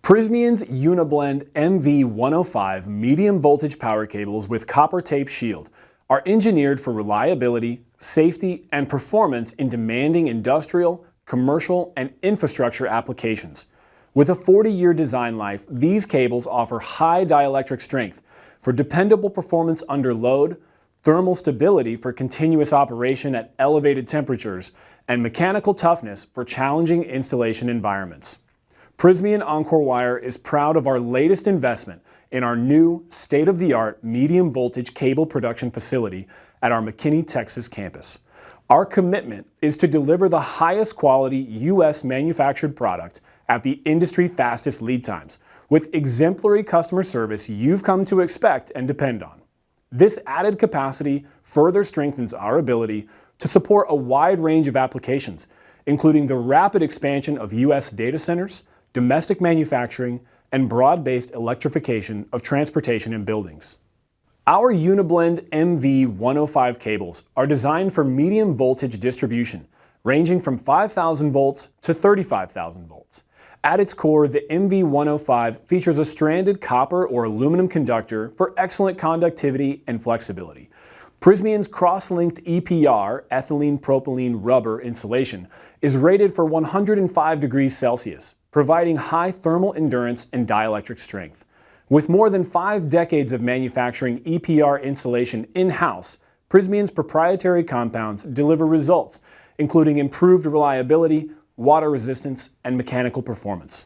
Prysmian's Uniblend MV105 medium voltage power cables with copper tape shield are engineered for reliability, safety, and performance in demanding industrial, commercial, and infrastructure applications. With a 40-year design life, these cables offer high dielectric strength for dependable performance under load, thermal stability for continuous operation at elevated temperatures, and mechanical toughness for challenging installation environments. Prysmian Encore Wire is proud of our latest investment in our new state-of-the-art medium voltage cable production facility at our McKinney, Texas campus. Our commitment is to deliver the highest quality U.S. manufactured product at the industry fastest lead times, with exemplary customer service you've come to expect and depend on. This added capacity further strengthens our ability to support a wide range of applications, including the rapid expansion of U.S. data centers, domestic manufacturing, and broad-based electrification of transportation and buildings. Our Uniblend MV105 cables are designed for medium voltage distribution, ranging from 5,000 volts to 35,000 volts. At its core, the MV105 features a stranded copper or aluminum conductor for excellent conductivity and flexibility. Prysmian's cross-linked EPR, ethylene propylene rubber insulation, is rated for 105 degrees Celsius, providing high thermal endurance and dielectric strength. With more than 5 decades of manufacturing EPR insulation in-house, Prysmian's proprietary compounds deliver results, including improved reliability, water resistance, and mechanical performance.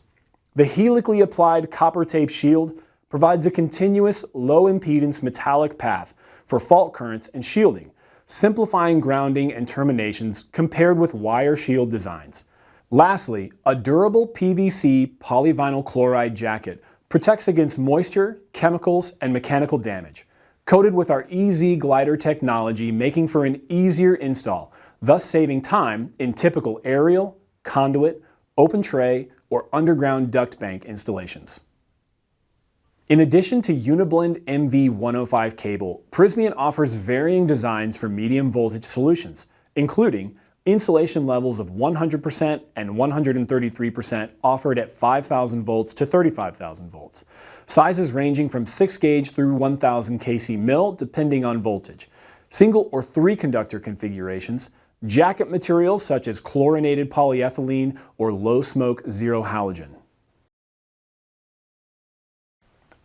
The helically applied copper tape shield provides a continuous, low-impedance metallic path for fault currents and shielding, simplifying grounding and terminations compared with wire shield designs. Lastly, a durable PVC polyvinyl chloride jacket protects against moisture, chemicals, and mechanical damage, coated with our EZ Glider technology, making for an easier install, thus saving time in typical aerial, conduit, open tray, or underground duct bank installations. In addition to Uniblend MV105 cable, Prysmian offers varying designs for medium voltage solutions, including insulation levels of 100% and 133% offered at 5,000 volts to 35,000 volts. Sizes ranging from 6 gauge through 1000 kc mil depending on voltage. Single or 3 conductor configurations. Jacket materials such as chlorinated polyethylene or low smoke zero halogen.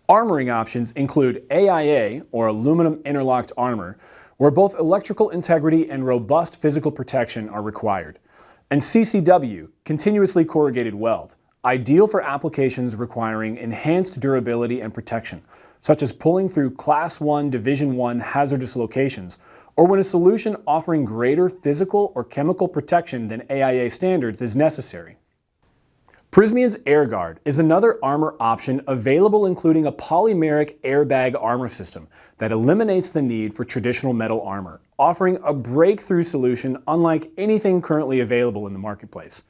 Armoring options include AIA or aluminum interlocked armor, where both electrical integrity and robust physical protection are required, and CCW, continuously corrugated weld, ideal for applications requiring enhanced durability and protection, such as pulling through Class 1 Division 1 hazardous locations, or when a solution offering greater physical or chemical protection than AIA standards is necessary. Prysmian's AirGuard is another armor option available, including a polymeric airbag armor system that eliminates the need for traditional metal armor, offering a breakthrough solution unlike anything currently available in the marketplace.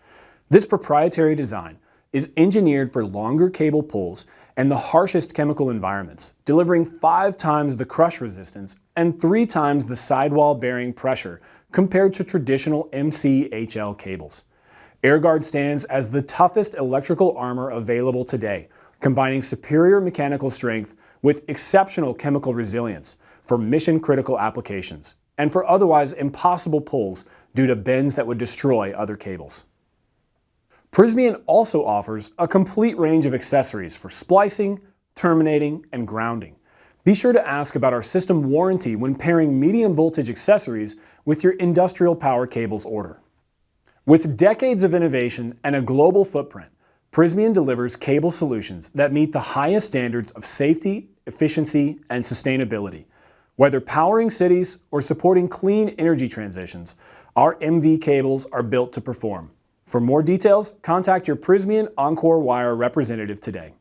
This proprietary design is engineered for longer cable pulls and the harshest chemical environments, delivering 5 times the crush resistance and 3 times the sidewall bearing pressure compared to traditional MCHL cables. AirGuard stands as the toughest electrical armor available today, combining superior mechanical strength with exceptional chemical resilience for mission-critical applications and for otherwise impossible pulls due to bends that would destroy other cables. Prysmian also offers a complete range of accessories for splicing, terminating, and grounding. Be sure to ask about our system warranty when pairing medium voltage accessories with your industrial power cables order. With decades of innovation and a global footprint, Prysmian delivers cable solutions that meet the highest standards of safety, efficiency, and sustainability. Whether powering cities or supporting clean energy transitions, our MV cables are built to perform. For more details, contact your Prysmian Encore Wire representative today.